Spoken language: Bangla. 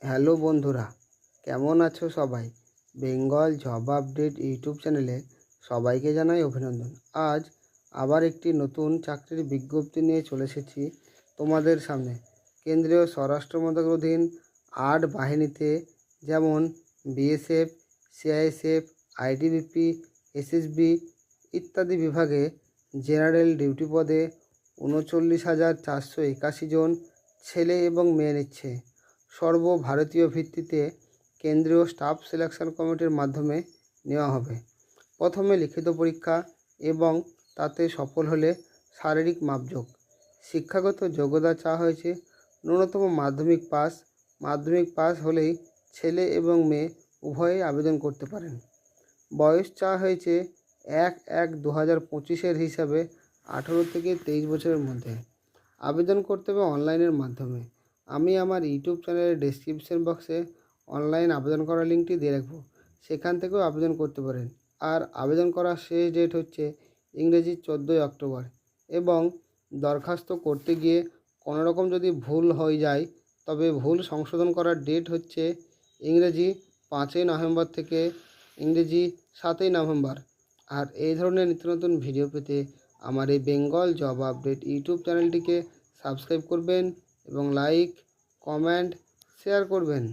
হ্যালো বন্ধুরা, কেমন আছো সবাই? বেঙ্গল জব আপডেট ইউটিউব চ্যানেলে সবাইকে জানাই অভিনন্দন। আজ আবার একটি নতুন চাকরির বিজ্ঞপ্তি নিয়ে চলে এসেছি তোমাদের সামনে। কেন্দ্রীয় স্বরাষ্ট্র মন্ত্রকের অধীন 8 বাহিনীতে, যেমন বিএসএফ, সিআইএসএফ, আইটিবিপি, এসএসবি ইত্যাদি বিভাগে জেনারেল ডিউটি পদে 39,481 জন ছেলে এবং মেয়ে নিচ্ছে। সর্বভারতীয় ভিত্তিতে কেন্দ্রীয় স্টাফ সিলেকশন কমিটির মাধ্যমে নেওয়া হবে। প্রথমে লিখিত পরীক্ষা এবং তাতে সফল হলে শারীরিক মাপযোগ। শিক্ষাগত যোগ্যতা চাওয়া হয়েছে ন্যূনতম মাধ্যমিক পাস হলেই ছেলে এবং মেয়ে উভয়েই আবেদন করতে পারেন। বয়স চাওয়া হয়েছে 1/1/2025 হিসাবে 18 থেকে 23 বছরের মধ্যে। আবেদন করতে হবে অনলাইনের মাধ্যমে। আমি আমার ইউটিউব চ্যানেলের ডেসক্রিপশন বক্সে অনলাইন আবেদন করার লিঙ্কটি দিয়ে রাখবো, সেখান থেকেও আবেদন করতে পারেন। আর আবেদন করার শেষ ডেট হচ্ছে ইংরেজি 14ই অক্টোবর, এবং দরখাস্ত করতে গিয়ে কোনো রকম যদি ভুল হয়ে যায় তবে ভুল সংশোধন করার ডেট হচ্ছে ইংরেজি 5ই নভেম্বর থেকে ইংরেজি 7ই নভেম্বর। আর এই ধরনের নিত্য নতুন ভিডিও পেতে আমার এই বেঙ্গল জব আপডেট ইউটিউব চ্যানেলটিকে সাবস্ক্রাইব করবেন এবং লাইক, কমেন্ট, শেয়ার করবেন।